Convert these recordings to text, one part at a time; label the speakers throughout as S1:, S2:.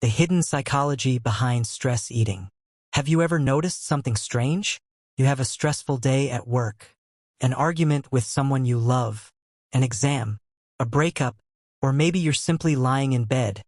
S1: the hidden psychology behind stress eating. Have you ever noticed something strange? You have a stressful day at work, an argument with someone you love, an exam, a breakup, or maybe you're simply lying in bed,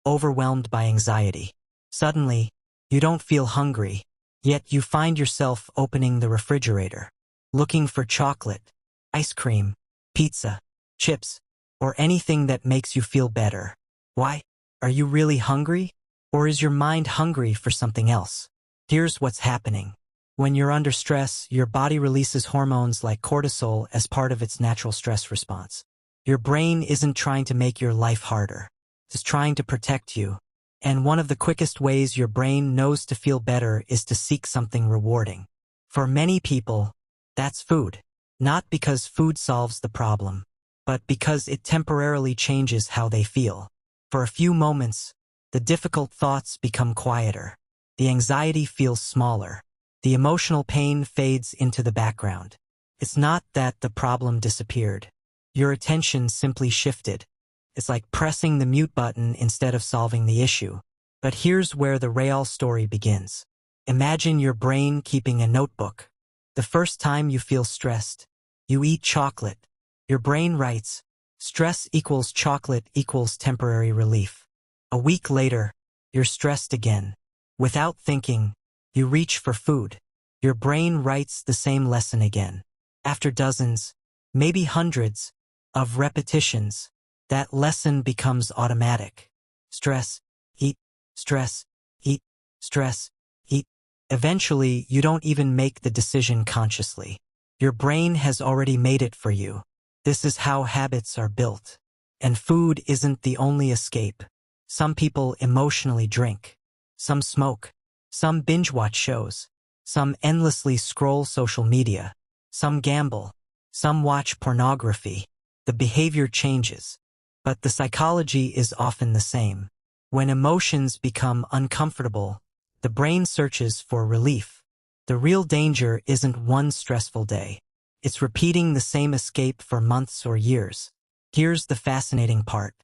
S1: overwhelmed by anxiety. Suddenly, you don't feel hungry, yet you find yourself opening the refrigerator, looking for chocolate, ice cream, pizza, chips, or anything that makes you feel better. Why? Are you really hungry? Or is your mind hungry for something else? Here's what's happening. When you're under stress, your body releases hormones like cortisol as part of its natural stress response. Your brain isn't trying to make your life harder. It's trying to protect you. And one of the quickest ways your brain knows to feel better is to seek something rewarding. For many people, that's food. Not because food solves the problem, but because it temporarily changes how they feel. For a few moments, the difficult thoughts become quieter. The anxiety feels smaller. The emotional pain fades into the background. It's not that the problem disappeared. Your attention simply shifted. It's like pressing the mute button instead of solving the issue. But here's where the real story begins. Imagine your brain keeping a notebook. The first time you feel stressed, you eat chocolate. Your brain writes, stress equals chocolate equals temporary relief. A week later, you're stressed again. Without thinking, you reach for food. Your brain writes the same lesson again. After dozens, maybe hundreds, of repetitions, that lesson becomes automatic. Stress, eat, stress, eat, stress, eat. Eventually, you don't even make the decision consciously. Your brain has already made it for you. This is how habits are built. And food isn't the only escape. Some people emotionally drink. Some smoke. Some binge-watch shows. Some endlessly scroll social media. Some gamble. Some watch pornography. The behavior changes. But the psychology is often the same. When emotions become uncomfortable, the brain searches for relief. The real danger isn't one stressful day. It's repeating the same escape for months or years. Here's the fascinating part.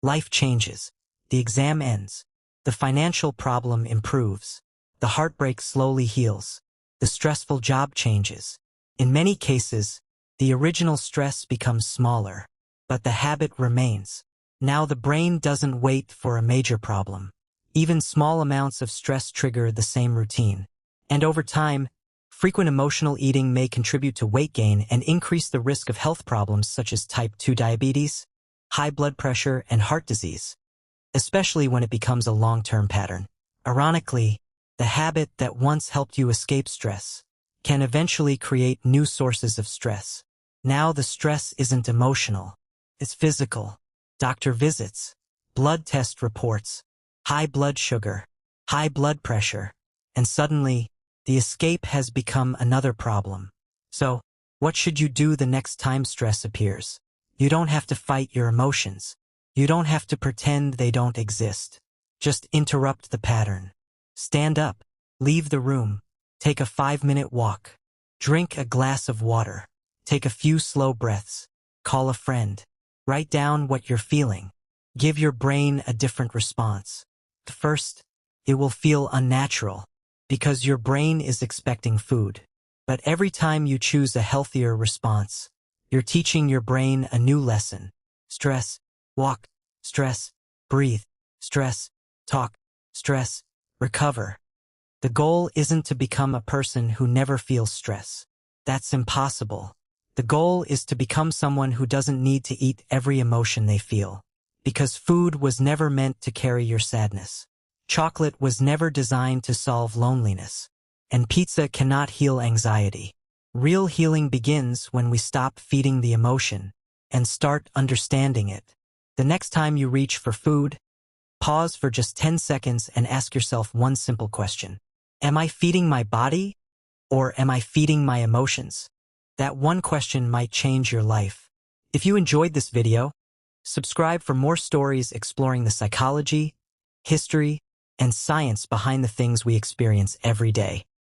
S1: Life changes. The exam ends. The financial problem improves. The heartbreak slowly heals. The stressful job changes. In many cases, the original stress becomes smaller, but the habit remains. Now the brain doesn't wait for a major problem. Even small amounts of stress trigger the same routine. And over time, frequent emotional eating may contribute to weight gain and increase the risk of health problems such as type 2 diabetes, high blood pressure, and heart disease, especially when it becomes a long-term pattern. Ironically, the habit that once helped you escape stress can eventually create new sources of stress. Now the stress isn't emotional, it's physical. Doctor visits, blood test reports, high blood sugar, high blood pressure, and suddenly, the escape has become another problem. So, what should you do the next time stress appears? You don't have to fight your emotions. You don't have to pretend they don't exist. Just interrupt the pattern. Stand up, leave the room, take a 5-minute walk, drink a glass of water, take a few slow breaths, call a friend, write down what you're feeling. Give your brain a different response. At first, it will feel unnatural, because your brain is expecting food. But every time you choose a healthier response, you're teaching your brain a new lesson. Stress, walk, stress, breathe, stress, talk, stress, recover. The goal isn't to become a person who never feels stress. That's impossible. The goal is to become someone who doesn't need to eat every emotion they feel. Because food was never meant to carry your sadness. Chocolate was never designed to solve loneliness. And pizza cannot heal anxiety. Real healing begins when we stop feeding the emotion and start understanding it. The next time you reach for food, pause for just 10 seconds and ask yourself one simple question. Am I feeding my body, or am I feeding my emotions? That one question might change your life. If you enjoyed this video, subscribe for more stories exploring the psychology, history, and science behind the things we experience every day.